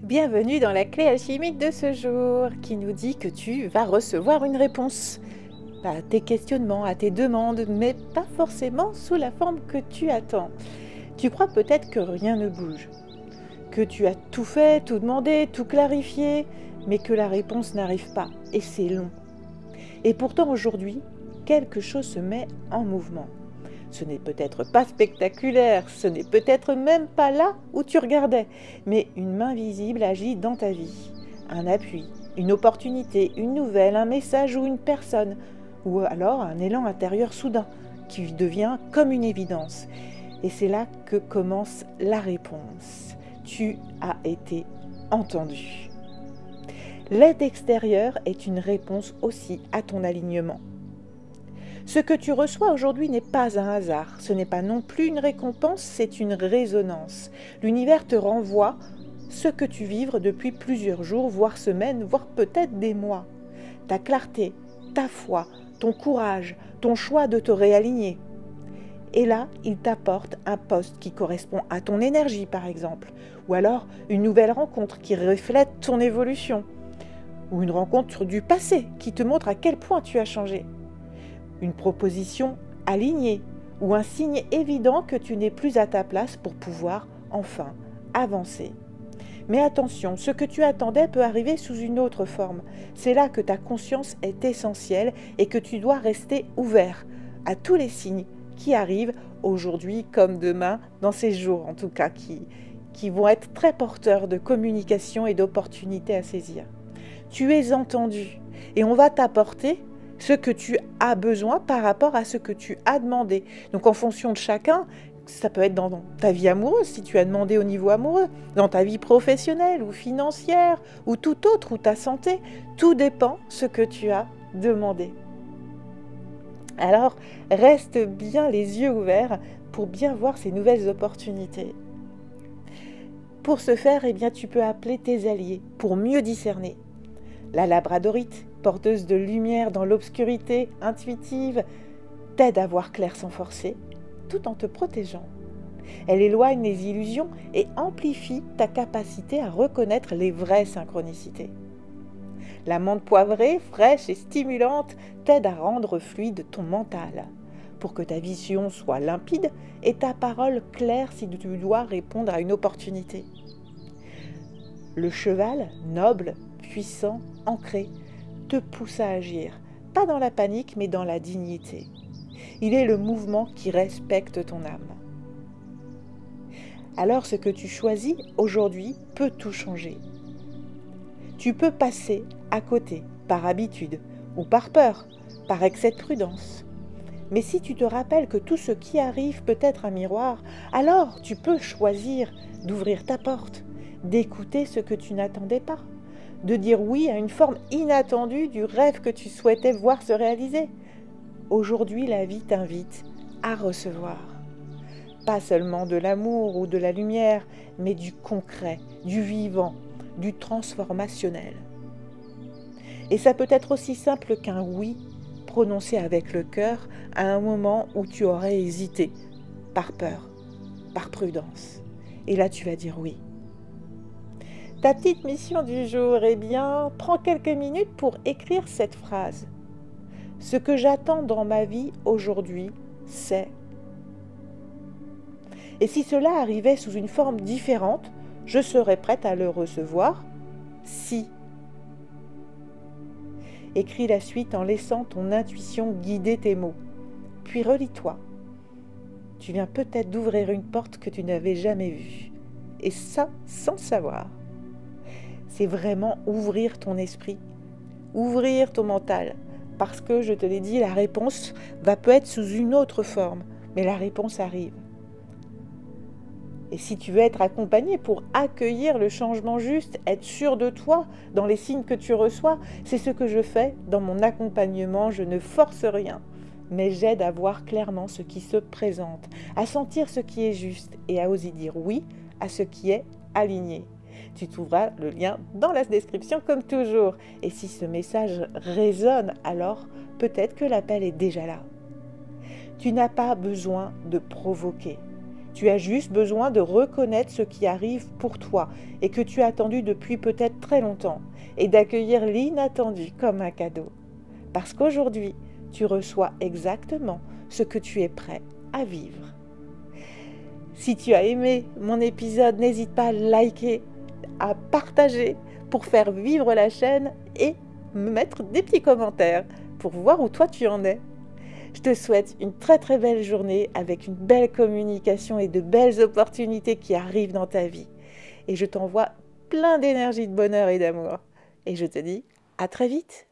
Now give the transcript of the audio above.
Bienvenue dans la clé alchimique de ce jour qui nous dit que tu vas recevoir une réponse à tes questionnements, à tes demandes, mais pas forcément sous la forme que tu attends. Tu crois peut-être que rien ne bouge, que tu as tout fait, tout demandé, tout clarifié, mais que la réponse n'arrive pas et c'est long. Et pourtant aujourd'hui, quelque chose se met en mouvement. Ce n'est peut-être pas spectaculaire, ce n'est peut-être même pas là où tu regardais, mais une main visible agit dans ta vie. Un appui, une opportunité, une nouvelle, un message ou une personne, ou alors un élan intérieur soudain qui devient comme une évidence. Et c'est là que commence la réponse. Tu as été entendu. L'aide extérieure est une réponse aussi à ton alignement. Ce que tu reçois aujourd'hui n'est pas un hasard, ce n'est pas non plus une récompense, c'est une résonance. L'univers te renvoie ce que tu vivres depuis plusieurs jours, voire semaines, voire peut-être des mois. Ta clarté, ta foi, ton courage, ton choix de te réaligner. Et là, il t'apporte un poste qui correspond à ton énergie, par exemple, ou alors une nouvelle rencontre qui reflète ton évolution, ou une rencontre du passé qui te montre à quel point tu as changé. Une proposition alignée ou un signe évident que tu n'es plus à ta place pour pouvoir enfin avancer. Mais attention, ce que tu attendais peut arriver sous une autre forme. C'est là que ta conscience est essentielle et que tu dois rester ouvert à tous les signes qui arrivent aujourd'hui comme demain, dans ces jours en tout cas, qui vont être très porteurs de communication et d'opportunités à saisir. Tu es entendu et on va t'apporter ce que tu as besoin par rapport à ce que tu as demandé. Donc en fonction de chacun, ça peut être dans ta vie amoureuse, si tu as demandé au niveau amoureux, dans ta vie professionnelle ou financière, ou tout autre, ou ta santé, tout dépend ce que tu as demandé. Alors, reste bien les yeux ouverts pour bien voir ces nouvelles opportunités. Pour ce faire, eh bien, tu peux appeler tes alliés pour mieux discerner. La labradorite, porteuse de lumière dans l'obscurité, intuitive, t'aide à voir clair sans forcer, tout en te protégeant. Elle éloigne les illusions et amplifie ta capacité à reconnaître les vraies synchronicités. La menthe poivrée, fraîche et stimulante, t'aide à rendre fluide ton mental, pour que ta vision soit limpide et ta parole claire si tu dois répondre à une opportunité. Le cheval, noble, puissant, ancré, te pousse à agir, pas dans la panique mais dans la dignité. Il est le mouvement qui respecte ton âme. Alors ce que tu choisis aujourd'hui peut tout changer. Tu peux passer à côté par habitude ou par peur, par excès de prudence. Mais si tu te rappelles que tout ce qui arrive peut être un miroir, alors tu peux choisir d'ouvrir ta porte, d'écouter ce que tu n'attendais pas, de dire oui à une forme inattendue du rêve que tu souhaitais voir se réaliser. Aujourd'hui, la vie t'invite à recevoir. Pas seulement de l'amour ou de la lumière, mais du concret, du vivant, du transformationnel. Et ça peut être aussi simple qu'un oui prononcé avec le cœur à un moment où tu aurais hésité, par peur, par prudence. Et là, tu vas dire oui. Ta petite mission du jour, eh bien, prends quelques minutes pour écrire cette phrase. Ce que j'attends dans ma vie aujourd'hui, c'est... Et si cela arrivait sous une forme différente, je serais prête à le recevoir si... Écris la suite en laissant ton intuition guider tes mots. Puis relis-toi. Tu viens peut-être d'ouvrir une porte que tu n'avais jamais vue. Et ça, sans savoir. C'est vraiment ouvrir ton esprit, ouvrir ton mental. Parce que, je te l'ai dit, la réponse va peut être sous une autre forme, mais la réponse arrive. Et si tu veux être accompagné pour accueillir le changement juste, être sûr de toi dans les signes que tu reçois, c'est ce que je fais dans mon accompagnement. Je ne force rien, mais j'aide à voir clairement ce qui se présente, à sentir ce qui est juste et à oser dire oui à ce qui est aligné. Tu trouveras le lien dans la description comme toujours. Et si ce message résonne, alors peut-être que l'appel est déjà là. Tu n'as pas besoin de provoquer. Tu as juste besoin de reconnaître ce qui arrive pour toi et que tu as attendu depuis peut-être très longtemps et d'accueillir l'inattendu comme un cadeau. Parce qu'aujourd'hui, tu reçois exactement ce que tu es prêt à vivre. Si tu as aimé mon épisode, n'hésite pas à liker, à partager pour faire vivre la chaîne et me mettre des petits commentaires pour voir où toi tu en es. Je te souhaite une très très belle journée avec une belle communication et de belles opportunités qui arrivent dans ta vie. Et je t'envoie plein d'énergie, de bonheur et d'amour. Et je te dis à très vite.